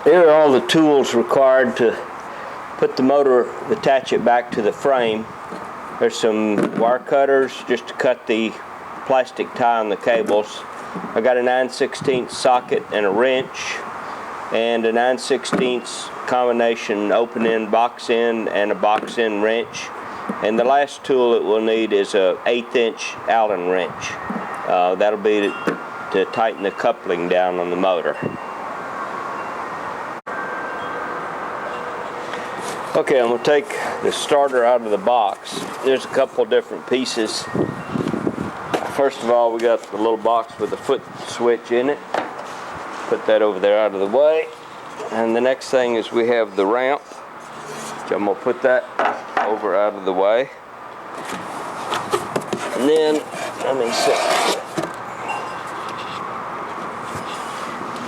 Here are all the tools required to put the motor, attach it back to the frame. There's some wire cutters just to cut the plastic tie on the cables. I got a 9/16 socket and a wrench, and a 9/16 combination open end, box end, and a box end wrench. And the last tool that we'll need is a 1/8" Allen wrench. That'll be to tighten the coupling down on the motor. Okay, I'm going to take the starter out of the box. There's a couple different pieces. First of all, we got the little box with the foot switch in it. Put that over there out of the way. And the next thing is we have the ramp. So I'm going to put that over out of the way. And then, let me see.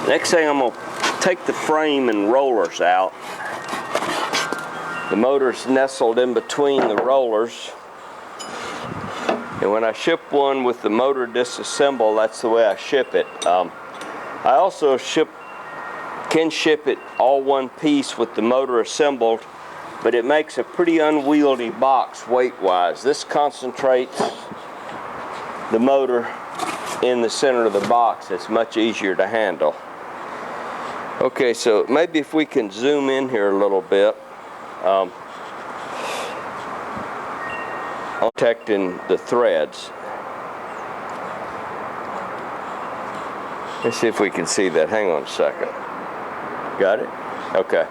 Next thing, I'm going to take the frame and rollers out. The motor's nestled in between the rollers. And when I ship one with the motor disassembled, that's the way I ship it. I also can ship it all one piece with the motor assembled, but it makes a pretty unwieldy box weight-wise. This concentrates the motor in the center of the box. It's much easier to handle. Okay, so maybe if we can zoom in here a little bit. Protecting the threads. Let's see if we can see that. Hang on a second. Got it? Okay.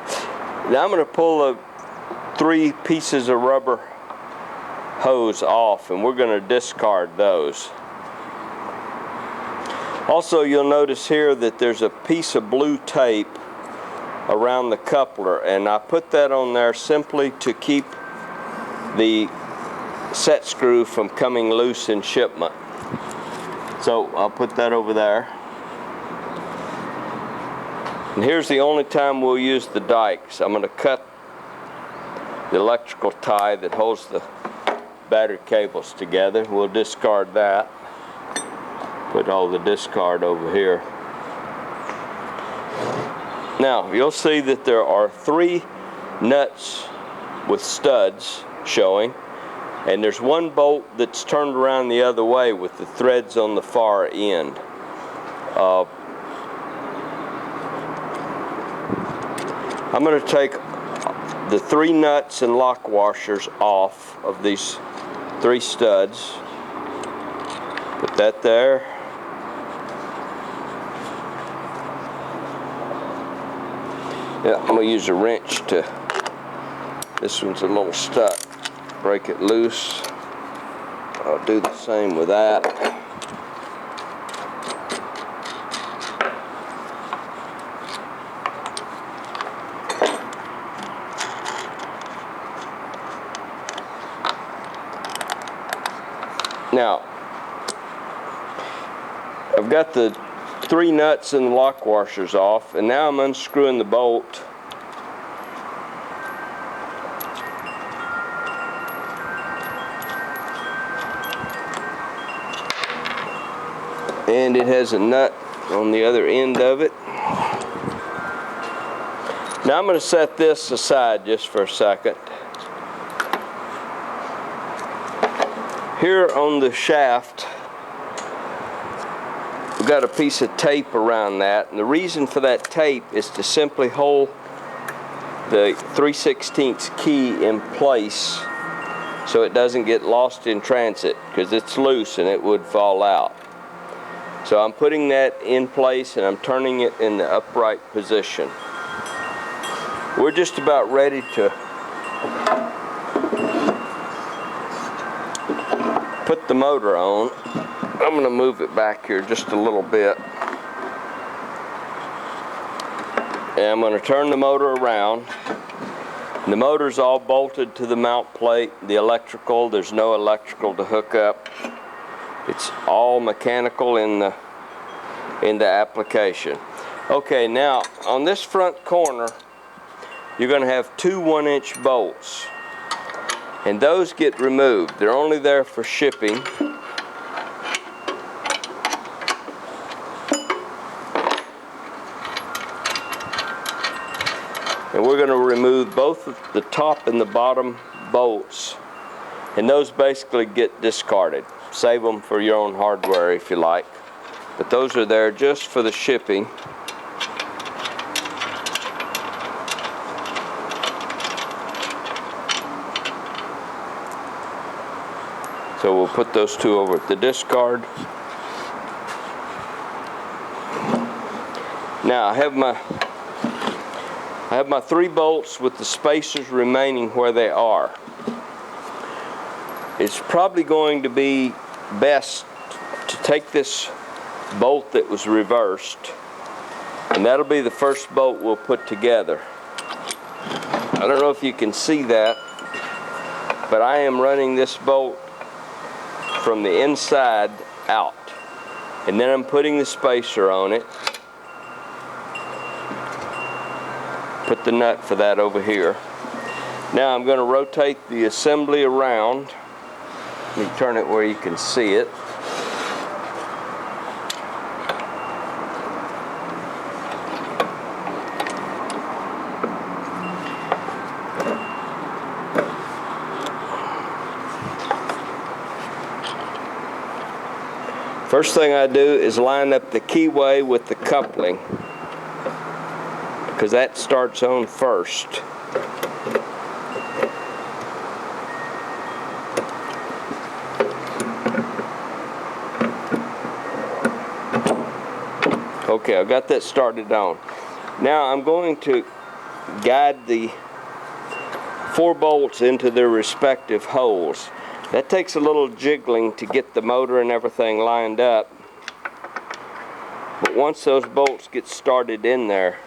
Now I'm going to pull the 3 pieces of rubber hose off, and we're going to discard those. Also, you'll notice here that there's a piece of blue tape around the coupler, and I put that on there simply to keep the set screw from coming loose in shipment. So I'll put that over there. And here's the only time we'll use the dikes. I'm going to cut the electrical tie that holds the battery cables together. We'll discard that. Put all the discard over here. Now you'll see that there are 3 nuts with studs showing, and there's 1 bolt that's turned around the other way with the threads on the far end. I'm going to take the 3 nuts and lock washers off of these 3 studs. Put that there. Yeah, I'm going to use a wrench to, this one's a little stuck. Break it loose. I'll do the same with that. Now, I've got the 3 nuts and lock washers off, and now I'm unscrewing the bolt. And it has a nut on the other end of it. Now I'm going to set this aside just for a second. Here on the shaft, we've got a piece of tape around that, and the reason for that tape is to simply hold the 3/16 key in place so it doesn't get lost in transit, because it's loose and it would fall out. So I'm putting that in place and I'm turning it in the upright position. We're just about ready to put the motor on. I'm going to move it back here just a little bit. And I'm going to turn the motor around. The motor's all bolted to the mount plate, the electrical. There's no electrical to hook up. It's all mechanical in the application. Okay, now on this front corner, you're going to have 2 1-inch bolts, and those get removed. They're only there for shipping. And we're going to remove both the top and the bottom bolts. And those basically get discarded. Save them for your own hardware if you like. But those are there just for the shipping. So we'll put those two over at the discard. Now I have my 3 bolts with the spacers remaining where they are. It's probably going to be best to take this bolt that was reversed, and that'll be the first bolt we'll put together. I don't know if you can see that, but I am running this bolt from the inside out, and then I'm putting the spacer on it. Put the nut for that over here. Now I'm going to rotate the assembly around. Let me turn it where you can see it. First thing I do is line up the keyway with the coupling, because that starts on first. Okay, I've got that started on. Now I'm going to guide the 4 bolts into their respective holes. That takes a little jiggling to get the motor and everything lined up. But once those bolts get started in there,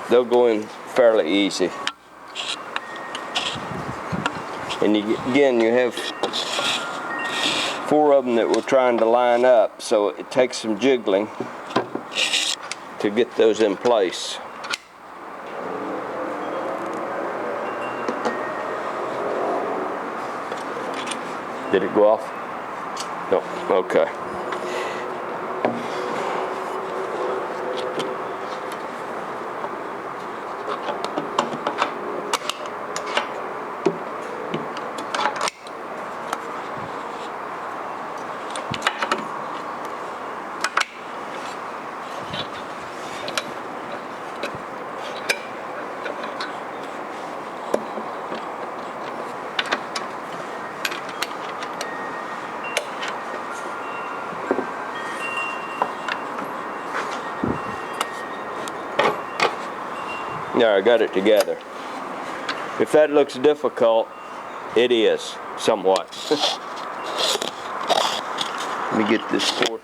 they'll go in fairly easy. And again, you have 4 of them that we're trying to line up, so it takes some jiggling to get those in place. Did it go off? No, okay. There, I got it together. If that looks difficult, it is, somewhat. Let me get this 4th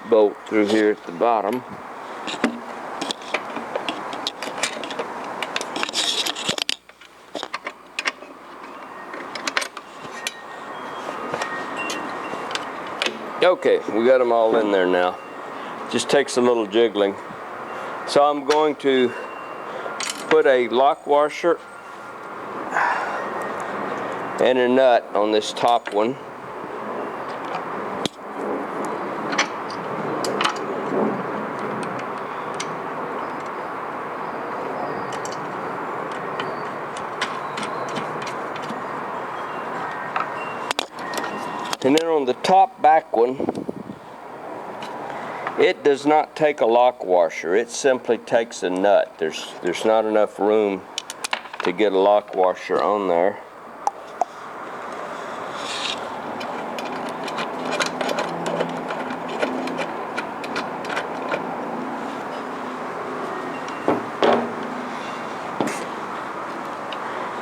bolt through here at the bottom. Okay, we got them all in there now. Just takes a little jiggling. So I'm going to put a lock washer and a nut on this top one. And then on the top back one, it does not take a lock washer. It simply takes a nut. There's not enough room to get a lock washer on there.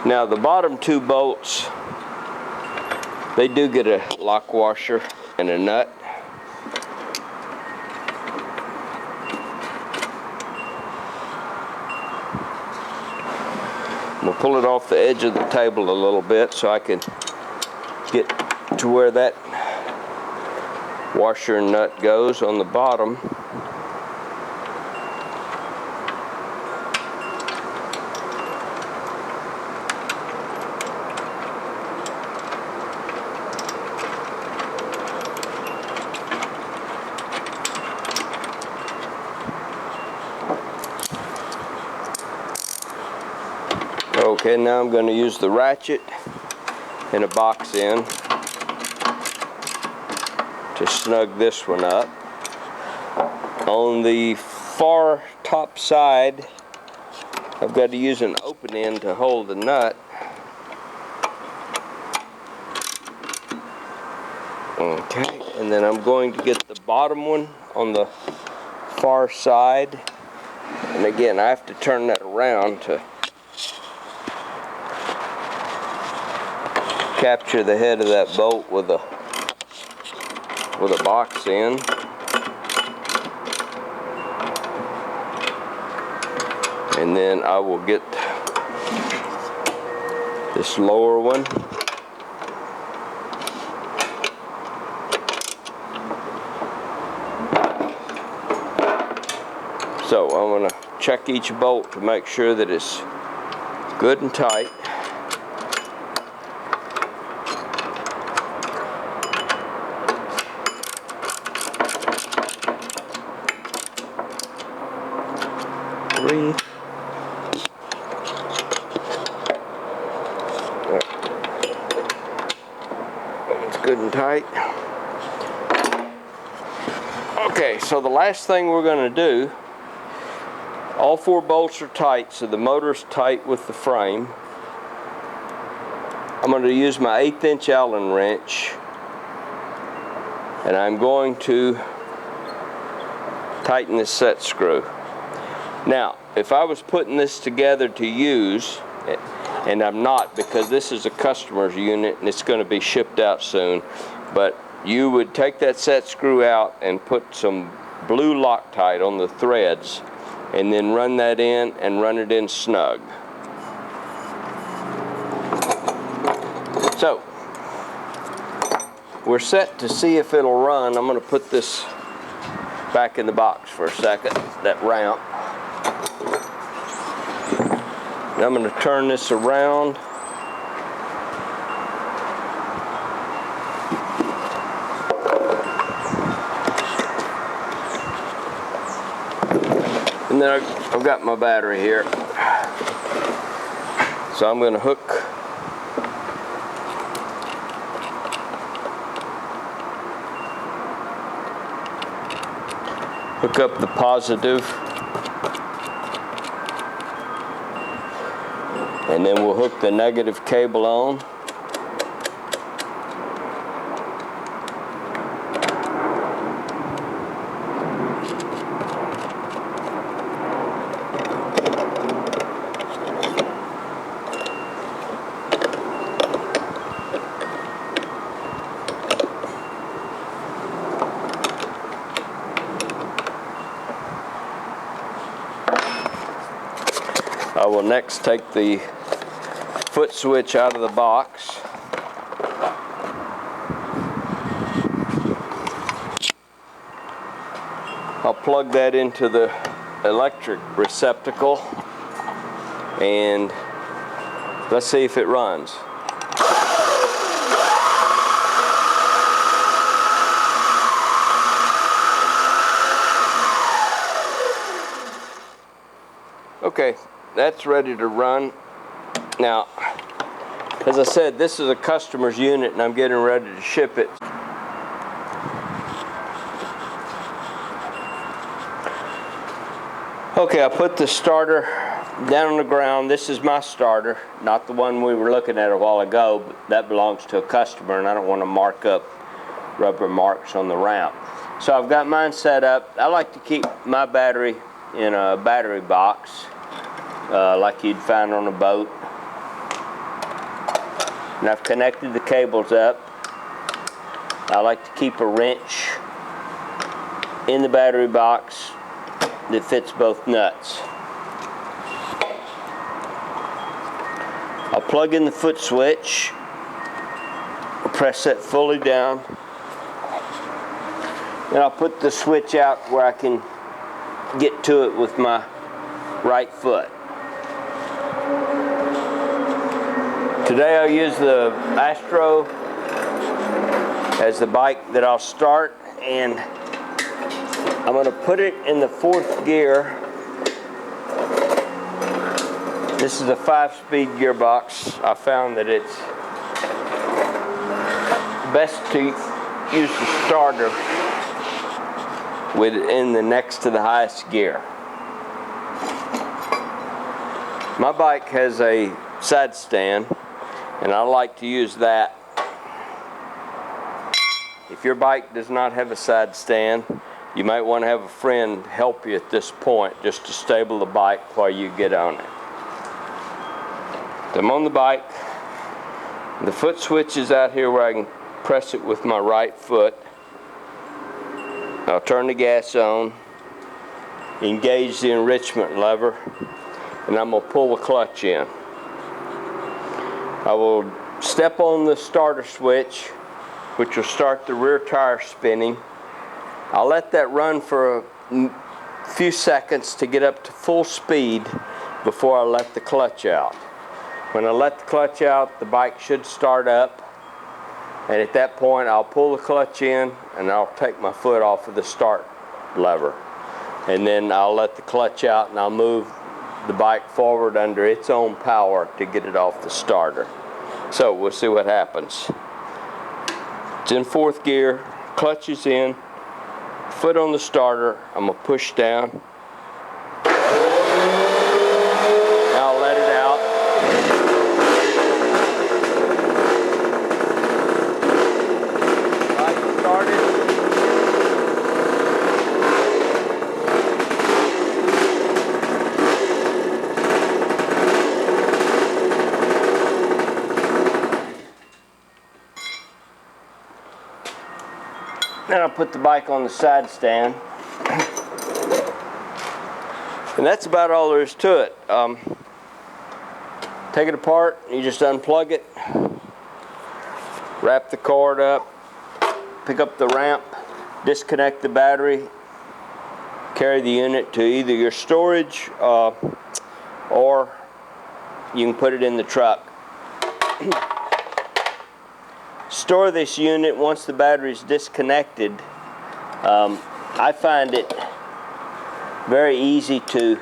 Now the bottom 2 bolts, they do get a lock washer and a nut. We'll pull it off the edge of the table a little bit so I can get to where that washer and nut goes on the bottom. Okay, now I'm going to use the ratchet and a box end to snug this one up. On the far top side, I've got to use an open end to hold the nut. Okay, and then I'm going to get the bottom one on the far side. And again, I have to turn that around to capture the head of that bolt with a box end. And then I will get this lower one. So I'm going to check each bolt to make sure that it's good and tight. Three. It's good and tight. Okay, so the last thing we're going to do, all 4 bolts are tight, so the motor's tight with the frame. I'm going to use my 1/8 inch Allen wrench, and I'm going to tighten this set screw. Now, if I was putting this together to use, and I'm not because this is a customer's unit and it's going to be shipped out soon, but you would take that set screw out and put some blue Loctite on the threads, and then run that in and run it in snug. So, we're set to see if it'll run. I'm going to put this back in the box for a second, that ramp. Now I'm going to turn this around. And then I've got my battery here. So I'm going to hook up the positive, and then we'll hook the negative cable on. I will next take the foot switch out of the box. I'll plug that into the electric receptacle, and let's see if it runs. Okay, that's ready to run. Now, as I said, this is a customer's unit and I'm getting ready to ship it. Okay, I put the starter down on the ground. This is my starter, not the one we were looking at a while ago, but that belongs to a customer and I don't want to mark up rubber marks on the ramp. So I've got mine set up. I like to keep my battery in a battery box, like you'd find on a boat. And I've connected the cables up. I like to keep a wrench in the battery box that fits both nuts. I'll plug in the foot switch, press that fully down, and I'll put the switch out where I can get to it with my right foot. Today I'll use the Astro as the bike that I'll start, and I'm going to put it in the 4th gear This is a 5-speed gearbox. I found that it's best to use the starter in the next to the highest gear. My bike has a side stand, and I like to use that. If your bike does not have a side stand, you might want to have a friend help you at this point just to stable the bike while you get on it. I'm on the bike. The foot switch is out here where I can press it with my right foot. I'll turn the gas on, engage the enrichment lever, and I'm going to pull the clutch in. I will step on the starter switch, which will start the rear tire spinning. I'll let that run for a few seconds to get up to full speed before I let the clutch out. When I let the clutch out, the bike should start up, and at that point I'll pull the clutch in and I'll take my foot off of the start lever, and then I'll let the clutch out and I'll move the bike forward under its own power to get it off the starter. So we'll see what happens. It's in 4th gear, clutch is in, foot on the starter, I'm going to push down. Now I'll let it out. Bike started. Then I'll put the bike on the side stand. And that's about all there is to it. Take it apart, you just unplug it, wrap the cord up, pick up the ramp, disconnect the battery, carry the unit to either your storage or you can put it in the truck. Store this unit once the battery is disconnected. I find it very easy to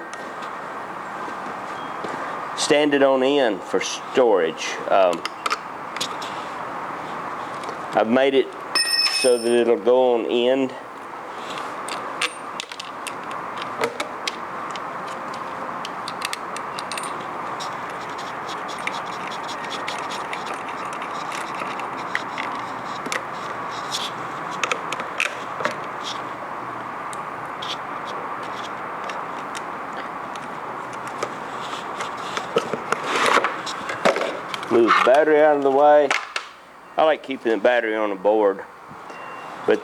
stand it on end for storage. I've made it so that it'll go on end. Move the battery out of the way. I like keeping the battery on the board, but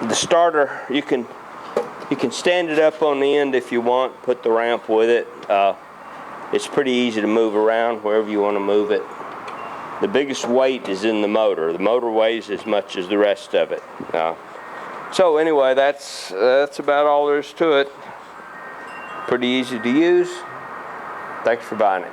the starter, you can stand it up on the end if you want, put the ramp with it. It's pretty easy to move around wherever you want to move it. The biggest weight is in the motor. The motor weighs as much as the rest of it. So anyway, that's about all there is to it. Pretty easy to use. Thanks for buying it.